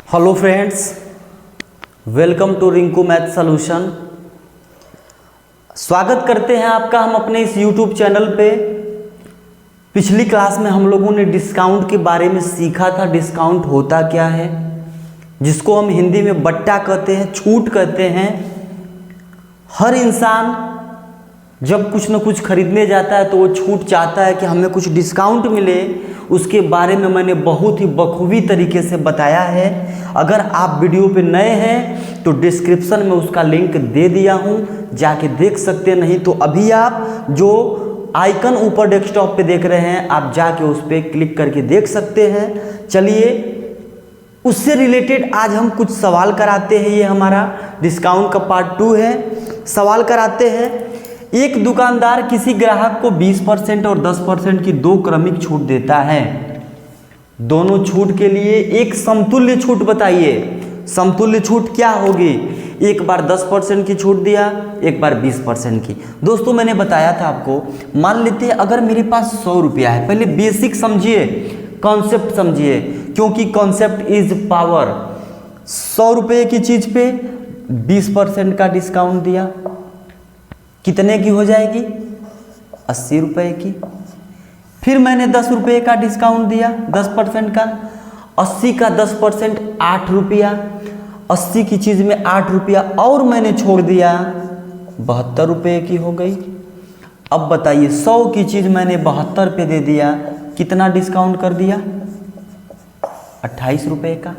Hello friends, welcome to Rinku math solution. स्वागत करते हैं आपका हम अपने इस यूट्यूब चैनल पे। पिछली क्लास में हम लोगों ने डिस्काउंट के बारे में सीखा था। डिस्काउंट होता क्या है, जिसको हम हिंदी में बट्टा कहते हैं, छूट कहते हैं। हर इंसान जब कुछ न कुछ खरीदने जाता है तो वो छूट चाहता है कि हमें कुछ डिस्काउंट मिले। उसके बारे में मैंने बहुत ही बखूबी तरीके से बताया है। अगर आप वीडियो पे नए हैं तो डिस्क्रिप्शन में उसका लिंक दे दिया हूँ, जाके देख सकते हैं। नहीं तो अभी आप जो आइकन ऊपर डेस्कटॉप पे देख रहे हैं, आप जाके उस पर क्लिक करके देख सकते हैं। चलिए, उससे रिलेटेड आज हम कुछ सवाल कराते हैं। ये हमारा डिस्काउंट का पार्ट 2 है। सवाल कराते हैं। एक दुकानदार किसी ग्राहक को 20% और 10% की दो क्रमिक छूट देता है। दोनों छूट के लिए एक समतुल्य छूट बताइए। समतुल्य छूट क्या होगी? एक बार 10% की छूट दिया, एक बार 20% की। दोस्तों, मैंने बताया था आपको, मान लेते हैं अगर मेरे पास 100 रुपया है। पहले बेसिक समझिए, कॉन्सेप्ट समझिए, क्योंकि कॉन्सेप्ट इज पावर। 100 रुपये की चीज पे 20% का डिस्काउंट दिया, कितने की हो जाएगी? 80 रुपये की। फिर मैंने 10 रुपये का डिस्काउंट दिया, 10% का। 80 का 10% 8 रुपया। 80 की चीज़ में 8 रुपया और मैंने छोड़ दिया, 72 रुपये की हो गई। अब बताइए, 100 की चीज़ मैंने 72 पे दे दिया, कितना डिस्काउंट कर दिया? 28 रुपये का।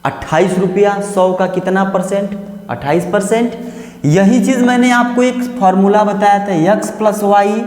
28 रुपया 100 का कितना परसेंट? 28%। यही चीज मैंने आपको एक फॉर्मूला बताया था, x plus Y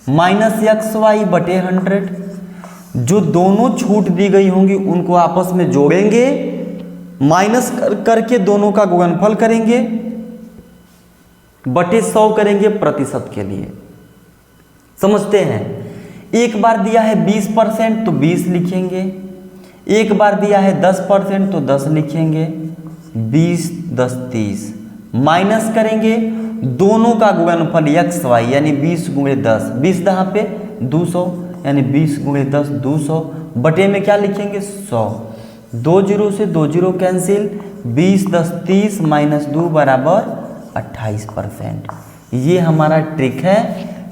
minus X Y बटे 100। जो दोनों छूट दी गई होंगी उनको आपस में जोड़ेंगे, माइनस करके दोनों का गुणनफल करेंगे, बटे 100 करेंगे प्रतिशत के लिए। समझते हैं? एक बार दिया है 20% तो 20 लिखेंगे, एक बार दिया है 10% तो 10 लिखेंगे। 20 10 30 माइनस करेंगे दोनों का गुणनफल एक्स वाई, यानी 20 गुणे 10, 20 दहाँ पे 200, यानी 20 गुणे 10 200, बटे में क्या लिखेंगे? 100। 2 जीरो से 2 जीरो कैंसिल, 20 10 30 माइनस 2 बराबर 28%। ये हमारा ट्रिक है,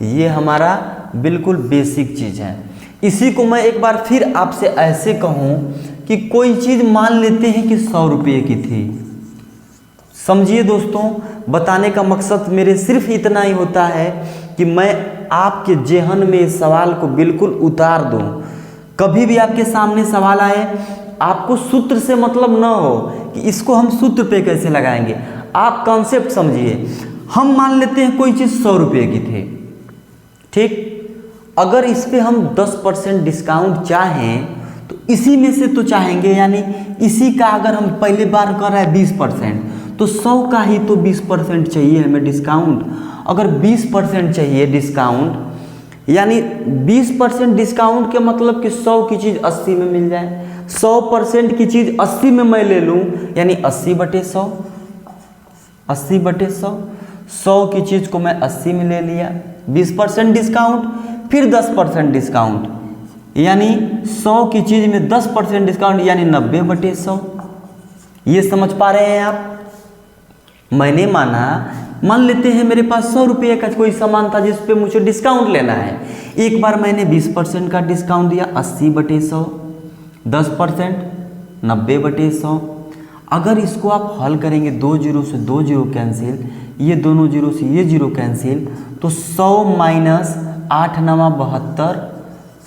ये हमारा बिल्कुल बेसिक चीज़ है। इसी को मैं एक बार फिर आपसे ऐसे कहूँ कि कोई चीज़ मान लेते हैं कि 100 रुपये की थी। समझिए दोस्तों, बताने का मकसद मेरे सिर्फ इतना ही होता है कि मैं आपके जेहन में इस सवाल को बिल्कुल उतार दूं। कभी भी आपके सामने सवाल आए, आपको सूत्र से मतलब ना हो कि इसको हम सूत्र पे कैसे लगाएंगे। आप कॉन्सेप्ट समझिए। हम मान लेते हैं कोई चीज़ 100 रुपये की थी, ठीक। अगर इस पर हम 10% डिस्काउंट चाहें तो इसी में से तो चाहेंगे, यानी इसी का अगर हम पहले बार कर रहे हैं 20%, तो 100 का ही तो 20% चाहिए हमें डिस्काउंट। अगर 20% चाहिए डिस्काउंट, यानी 20% डिस्काउंट के मतलब कि 100 की चीज़ 80 में मिल जाए। 100% की चीज़ 80 में मैं ले लूँ, यानी 80 बटे 100। 80 बटे 100, 100 की चीज़ को मैं 80 में ले लिया, 20% डिस्काउंट, फिर 10% डिस्काउंट, यानी 100 की चीज़ में 10% डिस्काउंट, यानी 90 बटे 100। ये समझ पा रहे हैं आप? मैंने मान लेते हैं मेरे पास 100 रुपये का कोई सामान था जिस पे मुझे डिस्काउंट लेना है। एक बार मैंने 20% का डिस्काउंट दिया, 80 बटे 100, 10% 90 बटे 100। अगर इसको आप हल करेंगे, 2 जीरो से 2 जीरो कैंसिल, ये दोनों जीरो से ये जीरो कैंसिल, तो 100 माइनस 8 नवा 72,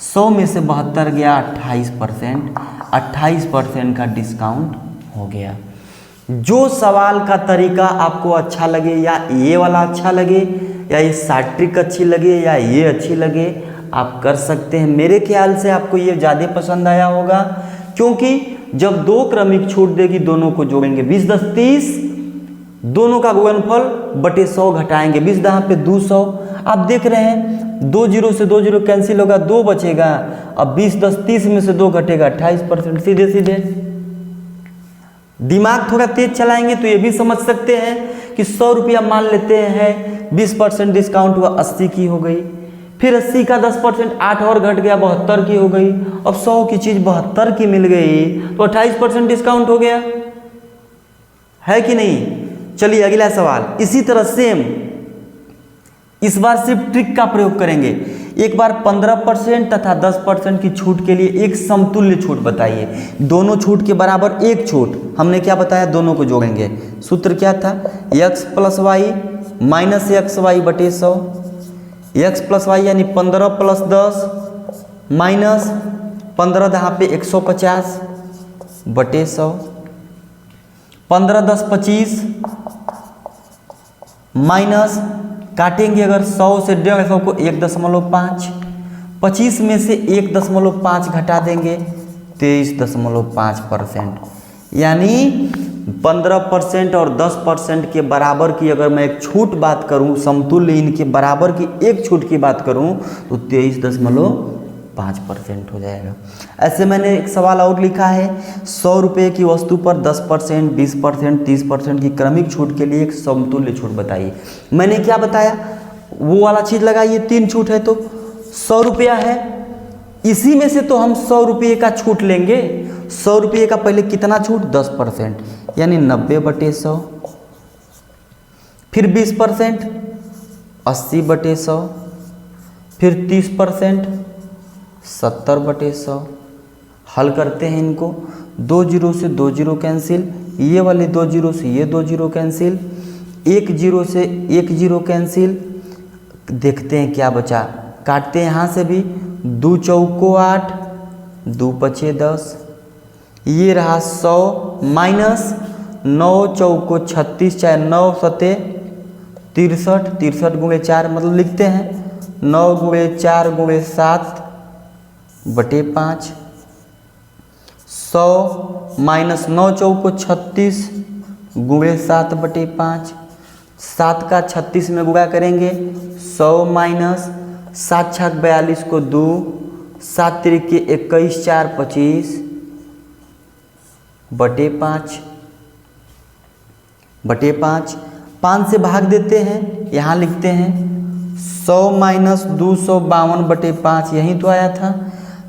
100 में से 72 गया 28%, 28% का डिस्काउंट हो गया। जो सवाल का तरीका आपको अच्छा लगे, या ये वाला अच्छा लगे, या ये शॉर्ट ट्रिक अच्छी लगे, या ये अच्छी लगे, आप कर सकते हैं। मेरे ख्याल से आपको ये ज़्यादा पसंद आया होगा, क्योंकि जब दो क्रमिक छूट देगी दोनों को जोड़ेंगे, 20 10 30, दोनों का गुणनफल बटे 100 घटाएंगे, 20 दहाँ पे 200। आप देख रहे हैं 2 जीरो से 2 जीरो कैंसिल होगा, 2 बचेगा। अब 20 10 30 में से 2 घटेगा, 28%। सीधे सीधे दिमाग थोड़ा तेज चलाएंगे तो ये भी समझ सकते हैं कि 100 रुपया मान लेते हैं, 20% डिस्काउंट हुआ, 80 की हो गई। फिर 80 का 10%, 8 और घट गया, 72 की हो गई। अब 100 की चीज 72 की मिल गई तो 28% डिस्काउंट हो गया, है कि नहीं। चलिए अगला सवाल, इसी तरह सेम, इस बार सिर्फ ट्रिक का प्रयोग करेंगे। एक बार 15% तथा 10% की छूट के लिए एक समतुल्य छूट बताइए। दोनों छूट के बराबर एक छूट, हमने क्या बताया, दोनों को जोड़ेंगे। सूत्र क्या था, x plus Y minus X Y बटे 100। x प्लस वाई यानी 15 प्लस 10 माइनस 15 दहाँ पे 150 बटे 100। 15 10 25 माइनस, काटेंगे अगर 100 से 150 को 1.5, 25 में से 1.5 घटा देंगे 23.5%, यानी 15% और 10% के बराबर की अगर मैं एक छूट बात करूं, समतुल्य इनके बराबर की एक छूट की बात करूं तो 23.5% हो जाएगा। ऐसे मैंने एक सवाल और लिखा है, 100 रुपये की वस्तु पर 10%, 20%, 30% की क्रमिक छूट के लिए एक समतुल्य छूट बताइए। मैंने क्या बताया, वो वाला चीज़ लगाइए, 3 छूट है तो 100 रुपया है, इसी में से तो हम 100 रुपये का छूट लेंगे। 100 रुपये का पहले कितना छूट, 10%, यानी 90 बटे 100, फिर 20% 80 बटे 100, फिर 30% 70 बटे 100। हल करते हैं इनको, 2 जीरो से 2 जीरो कैंसिल, ये वाले 2 जीरो से ये 2 जीरो कैंसिल, 1 जीरो से 1 जीरो कैंसिल। देखते हैं क्या बचा, काटते हैं यहाँ से भी, 2 चौको 8, 2 पचे 10, ये रहा 100 माइनस 9 चौको 36, चाहे 9 सते 63, 63 गुणे 4, मतलब लिखते हैं 9 गुणे 4 गुणे 7 बटे 5। 100 माइनस 9 चौको 36 गुणे 7 बटे 5, 7 का 36 में गुणा करेंगे, 100 माइनस 7 छक 42 को 2, 7 तिरिके 21, 4 25 बटे 5 बटे 5। 5 से भाग देते हैं, यहाँ लिखते हैं 100 माइनस 252 बटे 5, यही तो आया था।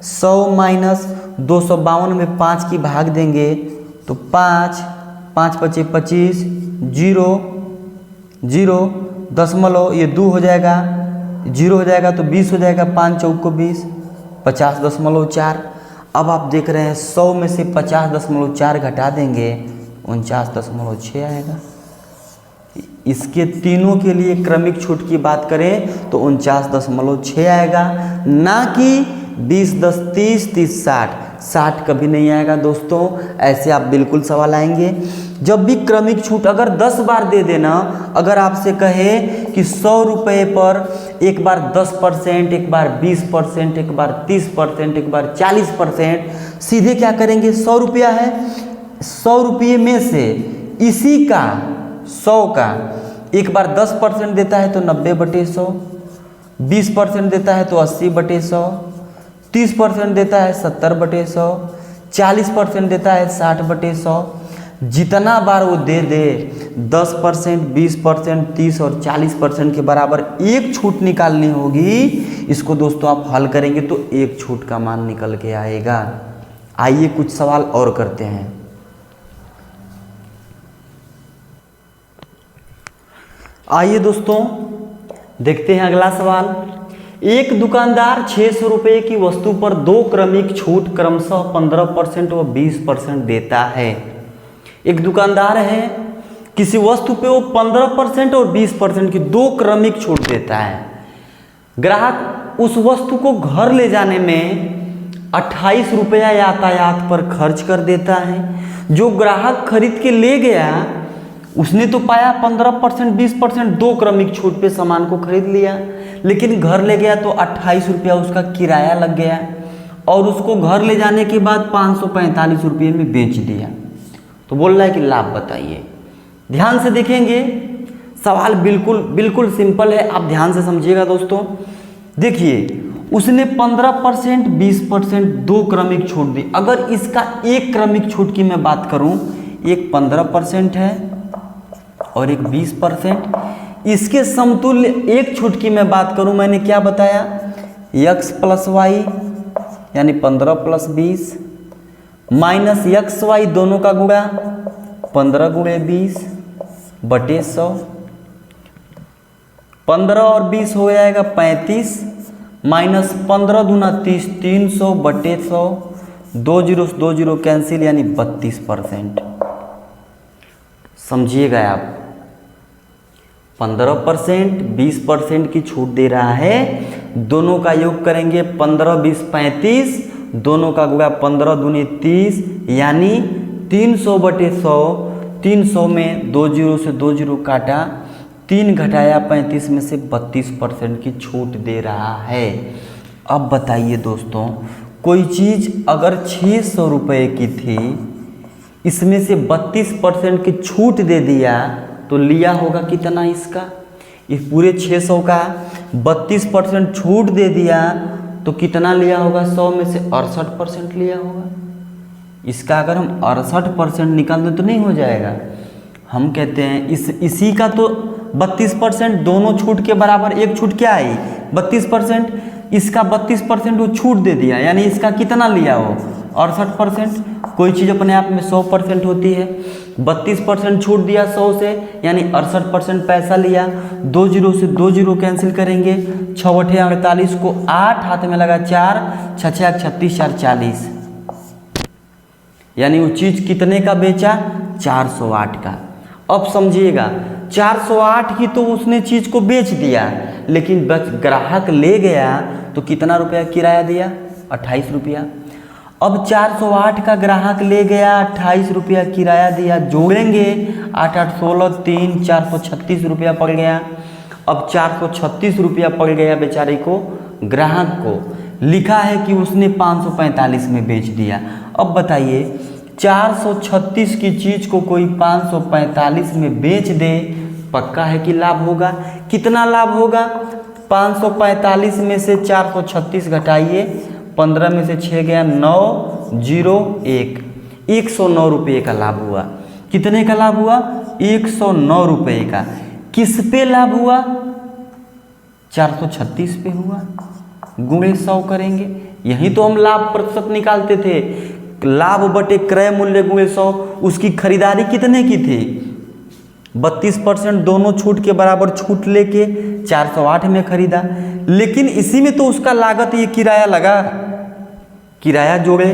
100 माइनस 252 में 5 की भाग देंगे तो 5, 5 पचे 25, 0 0 दशमलव, ये 2 हो जाएगा, 0 हो जाएगा तो 20 हो जाएगा, 5 चौको 20, 50.4। अब आप देख रहे हैं 100 में से 50.4 घटा देंगे 49.6 आएगा। इसके तीनों के लिए क्रमिक छूट की बात करें तो 49.6 आएगा, ना कि 20 10 30 30 60 कभी नहीं आएगा दोस्तों। ऐसे आप बिल्कुल सवाल आएंगे। जब भी क्रमिक छूट अगर 10 बार दे देना, अगर आपसे कहे कि 100 रुपये पर एक बार 10%, एक बार 20%, एक बार 30%, एक बार 40%, सीधे क्या करेंगे, 100 रुपया है, 100 रुपये में से इसी का 100 का एक बार 10% देता है तो 90 बटे 100, 20% देता है तो 80 बटे 100, 30% देता है 70 बटे 100, 40% देता है 60 बटे 100। जितना बार वो दे दे 10%, 20%, 30 और 40% के बराबर एक छूट निकालनी होगी। इसको दोस्तों आप हल करेंगे तो एक छूट का मान निकल के आएगा। आइए कुछ सवाल और करते हैं। आइए दोस्तों देखते हैं अगला सवाल। एक दुकानदार 600 रुपये की वस्तु पर 2 क्रमिक छूट क्रमशः 15% व 20% देता है। एक दुकानदार है, किसी वस्तु पे वो 15% और 20% की 2 क्रमिक छूट देता है। ग्राहक उस वस्तु को घर ले जाने में 28 रुपया यातायात पर खर्च कर देता है। जो ग्राहक खरीद के ले गया उसने तो पाया 15%, 20%, 2 क्रमिक छूट पे सामान को खरीद लिया, लेकिन घर ले गया तो 28 रुपया उसका किराया लग गया और उसको घर ले जाने के बाद 545 रुपये में बेच दिया। तो बोल रहा है कि लाभ बताइए। ध्यान से देखेंगे, सवाल बिल्कुल सिंपल है, आप ध्यान से समझिएगा दोस्तों। देखिए उसने 15%, 20%, 2 क्रमिक छूट दी। अगर इसका एक क्रमिक छूट की मैं बात करूं, एक 15% है और एक 20%। इसके समतुल्य एक छूट की मैं बात करूं, मैंने क्या बताया, x प्लस वाई यानी 15 प्लस 20 माइनस एक्स वाई दोनों का गुणा 15 गुणे 20 बटे 100। 15 और 20 हो जाएगा 35 माइनस 15 दूना 30 300 बटे 100। 2 जीरो कैंसिल यानी 32%। समझिएगा आप 15% 20% की छूट दे रहा है। दोनों का योग करेंगे 15 20 35 दोनों का गुणा 15 दूनी 30 यानी 300 बटे 100। 300 में 2 जीरो से 2 जीरो काटा 3 घटाया 35 में से 32% की छूट दे रहा है। अब बताइए दोस्तों कोई चीज़ अगर 600 रुपये की थी इसमें से 32% की छूट दे दिया तो लिया होगा कितना इसका। इस पूरे 600 का 32% छूट दे दिया तो कितना लिया होगा। 100 में से 68% लिया होगा। इसका अगर हम 68% निकाल दें तो नहीं हो जाएगा। हम कहते हैं इसी का तो 32% दोनों छूट के बराबर एक छूट क्या आई 32%। इसका 32% वो छूट दे दिया यानी इसका कितना लिया हो 68%। कोई चीज़ अपने आप में 100% होती है। 32% छूट दिया 100 से यानी 68% पैसा लिया। 2 जीरो से 2 जीरो कैंसिल करेंगे। 6 बटे 48 को 8 हाथ में लगा 4 6 6 36 4 40 यानी वो चीज़ कितने का बेचा 408 का। अब समझिएगा 408 की तो उसने चीज़ को बेच दिया लेकिन ग्राहक ले गया तो कितना रुपया किराया दिया 28 रुपया। अब 408 का ग्राहक ले गया 28 रुपया किराया दिया। जोड़ेंगे 8 8 16 3 436 रुपया पड़ गया। अब 436 रुपया पड़ गया बेचारे को ग्राहक को। लिखा है कि उसने 545 में बेच दिया। अब बताइए 436 की चीज़ को कोई 545 में बेच दे पक्का है कि लाभ होगा। कितना लाभ होगा 545 में से 436 घटाइए 15 में से 6 गया 901 109 रुपये का लाभ हुआ। कितने का लाभ हुआ 109 रुपये का। किस पे लाभ हुआ 436 पे हुआ। गुणे 100 करेंगे। यही तो हम लाभ प्रतिशत निकालते थे। लाभ बटे क्रय मूल्य गुणे 100। उसकी खरीदारी कितने की थी 32% दोनों छूट के बराबर छूट लेके 408 में खरीदा। लेकिन इसी में तो उसका लागत ये किराया लगा। किराया जोड़े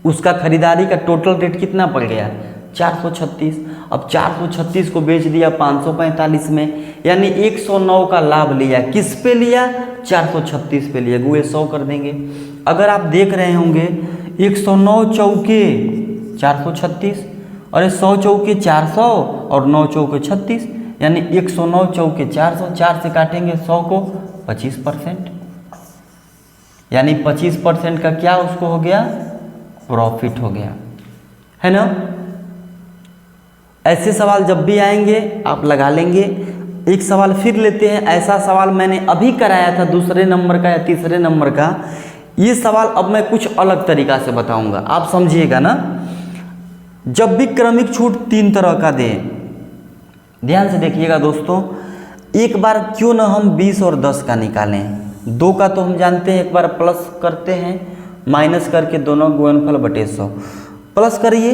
उसका खरीदारी का टोटल रेट कितना पड़ गया 436। अब 436 को बेच दिया 545 में यानी 109 का लाभ लिया। किस पे लिया 436 पे लिया। गुए 100 कर देंगे। अगर आप देख रहे होंगे 109 चौके 436 और 100 चौके 400 और 9 चौके 36 यानी 109 चौके 400। 4 से काटेंगे 100 को 25% यानी 25% का क्या उसको हो गया प्रॉफिट हो गया है ना। ऐसे सवाल जब भी आएंगे आप लगा लेंगे। एक सवाल फिर लेते हैं। ऐसा सवाल मैंने अभी कराया था दूसरे नंबर का या तीसरे नंबर का। ये सवाल अब मैं कुछ अलग तरीका से बताऊंगा आप समझिएगा ना। जब भी क्रमिक छूट 3 तरह का दें ध्यान से देखिएगा दोस्तों। एक बार क्यों ना हम 20 और 10 का निकालें। 2 का तो हम जानते हैं एक बार प्लस करते हैं माइनस करके दोनों गुणनफल बटे 100 प्लस करिए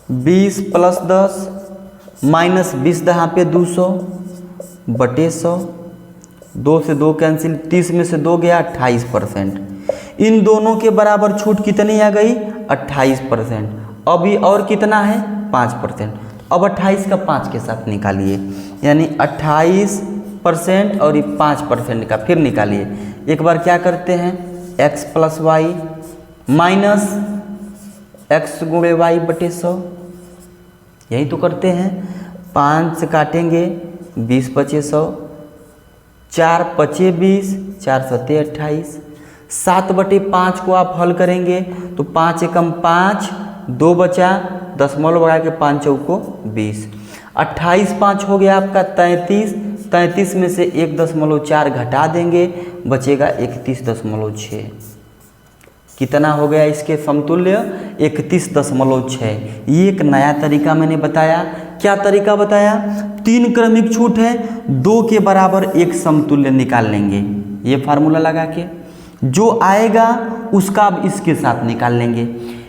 20 प्लस 10 माइनस 20 दहाँ पे 200 बटे 100। 2 से 2 कैंसिल 30 में से 2 गया 28%। इन दोनों के बराबर छूट कितनी आ गई 28%। अभी और कितना है 5%। अब 28 का 5 के साथ निकालिए यानी 28% और ये 5% का फिर निकालिए। एक बार क्या करते हैं x plus Y minus x गुणे वाई बटे 100 यही तो करते हैं। 5 से काटेंगे 20 बचे 100 4 बचे 20 4 सत्ते 28। 7 बटे 5 को आप हल करेंगे तो 5 एकम 5 2 बचा 10 बढ़ा के 5 चौको 20। 28 5 हो गया आपका 33। 33 में से 1.4 घटा देंगे बचेगा 31.6। कितना हो गया इसके समतुल्य 31.6। ये एक नया तरीका मैंने बताया। क्या तरीका बताया 3 क्रमिक छूट है, 2 के बराबर एक समतुल्य निकाल लेंगे। ये फार्मूला लगा के जो आएगा उसका अब इसके साथ निकाल लेंगे।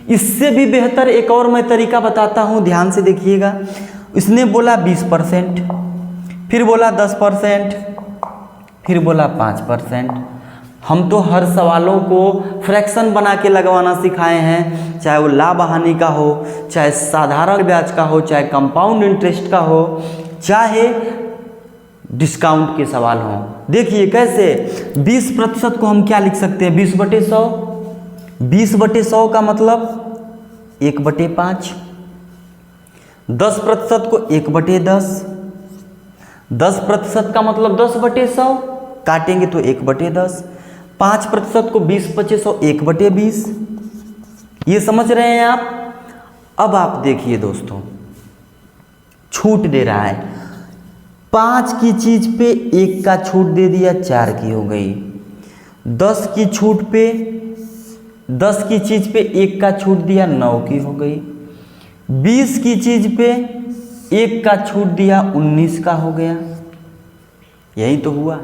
इससे भी बेहतर एक और मैं तरीका बताता हूँ, ध्यान से देखिएगा। इसने बोला 20%, फिर बोला 10%, फिर बोला 5%। हम तो हर सवालों को फ्रैक्शन बना के लगवाना सिखाए हैं, चाहे वो लाभ हानि का हो, चाहे साधारण ब्याज का हो, चाहे कंपाउंड इंटरेस्ट का हो, चाहे डिस्काउंट के सवाल हों। देखिए कैसे 20% को हम क्या लिख सकते हैं, 20/100। 20/100 का मतलब 1/5। 10% को 1/10। 10% का मतलब 10/100, काटेंगे तो 1/10। 5% को 20/100, 1/20। ये समझ रहे हैं आप। अब आप देखिए दोस्तों, छूट दे रहा है 5 की चीज पे 1 का छूट दे दिया, 4 की हो गई। 10 की छूट पे 10 की चीज पे 1 का छूट दिया, 9 की हो गई। 20 की चीज पे 1 का छूट दिया, 19 का हो गया। यही तो हुआ।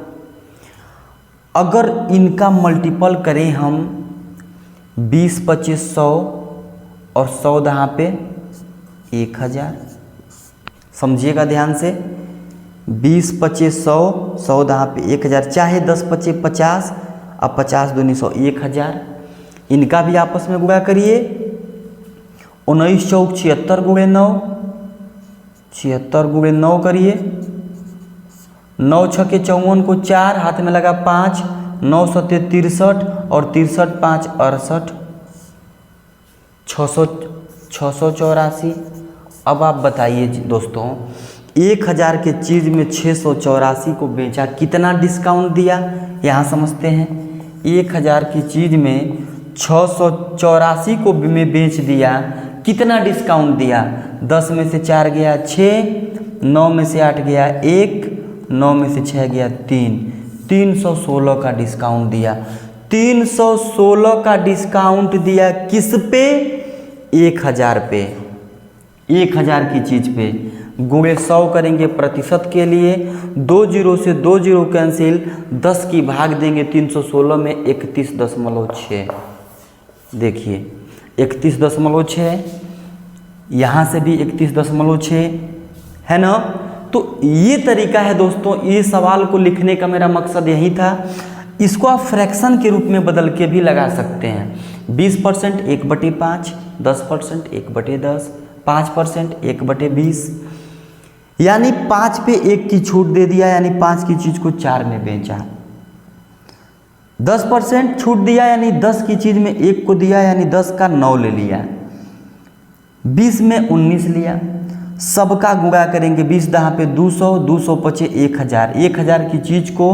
अगर इनका मल्टीपल करें हम 20, 25, 100 और 100 दहाँ पे 1000, समझिएगा ध्यान से। 20, 25, 100, 100 दहाँ पे 1000, चाहे 10, 25, 50 और 50 दूनी 100, 1000। इनका भी आपस में गुणा करिए। 19 चौक 76 गुणे 9, 76 गुणे 9 करिए। 9 छक्के 54 को 4, हाथ में लगा 5, 9 सत्ते 63 और 63 5 68, 684। अब आप बताइए दोस्तों, 1000 के चीज़ में 684 को बेचा, कितना डिस्काउंट दिया यहाँ समझते हैं। 1000 की चीज़ में 684 को में बेच दिया, कितना डिस्काउंट दिया। 10 में से 4 गया 6, 9 में से 8 गया 1, 9 में से 6 गया 3, 316 का डिस्काउंट दिया। 316 का डिस्काउंट दिया किस पे, 1000 पे। 1000 की चीज़ पे गुणे 100 करेंगे प्रतिशत के लिए, 2 जीरो से 2 जीरो कैंसिल, 10 की भाग देंगे 316 में 31.6। देखिए 31.6, यहाँ से भी 31.6 है ना। तो ये तरीका है दोस्तों, ये सवाल को लिखने का मेरा मकसद यही था। इसको आप फ्रैक्शन के रूप में बदल के भी लगा सकते हैं। 20% 1/5, 10% 1/10, 5% 1/20, यानी 5 पे 1 की छूट दे दिया, यानी 5 की चीज़ को 4 में बेचा। 10% छूट दिया, यानी 10 की चीज़ में 1 को दिया, यानी 10 का 9 ले लिया। 20 में 19 लिया। सबका गुणा करेंगे, 20 दहाँ पे 200, 200 पचे 1000। 1000 की चीज़ को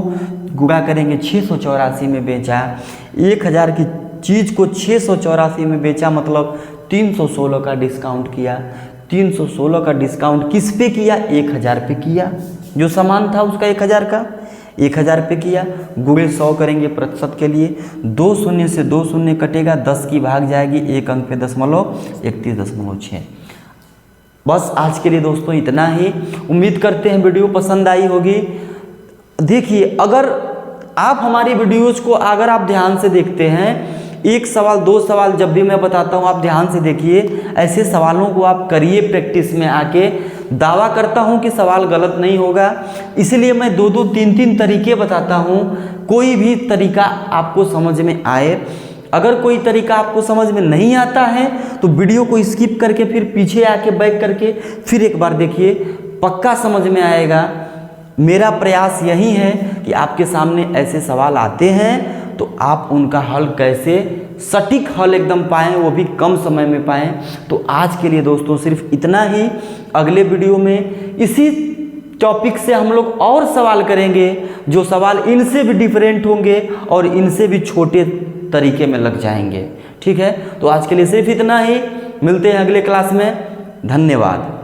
गुणा करेंगे, 684 में बेचा। 1000 की चीज़ को 684 में बेचा, मतलब 316 का डिस्काउंट किया। 316 का डिस्काउंट किस पे किया, 1000 पे किया। जो सामान था उसका 1000 का 1000 पे किया। गुणे 100 करेंगे प्रतिशत के लिए, 2 शून्य से 2 शून्य कटेगा, 10 की भाग जाएगी, 1 अंक पे 31.6। बस आज के लिए दोस्तों इतना ही। उम्मीद करते हैं वीडियो पसंद आई होगी। देखिए, अगर आप हमारी वीडियोज़ को अगर आप ध्यान से देखते हैं, 1 सवाल 2 सवाल जब भी मैं बताता हूँ आप ध्यान से देखिए, ऐसे सवालों को आप करिए प्रैक्टिस में आके। दावा करता हूँ कि सवाल गलत नहीं होगा, इसलिए मैं 2-2 3-3 तरीके बताता हूँ। कोई भी तरीका आपको समझ में आए। अगर कोई तरीका आपको समझ में नहीं आता है तो वीडियो को स्किप करके फिर पीछे आके बैक करके फिर एक बार देखिए, पक्का समझ में आएगा। मेरा प्रयास यही है कि आपके सामने ऐसे सवाल आते हैं तो आप उनका हल कैसे सटीक हल एकदम पाएँ, वो भी कम समय में पाएँ। तो आज के लिए दोस्तों सिर्फ इतना ही। अगले वीडियो में इसी टॉपिक से हम लोग और सवाल करेंगे, जो सवाल इनसे भी डिफरेंट होंगे और इनसे भी छोटे तरीके में लग जाएंगे। ठीक है, तो आज के लिए सिर्फ इतना ही। मिलते हैं अगले क्लास में। धन्यवाद।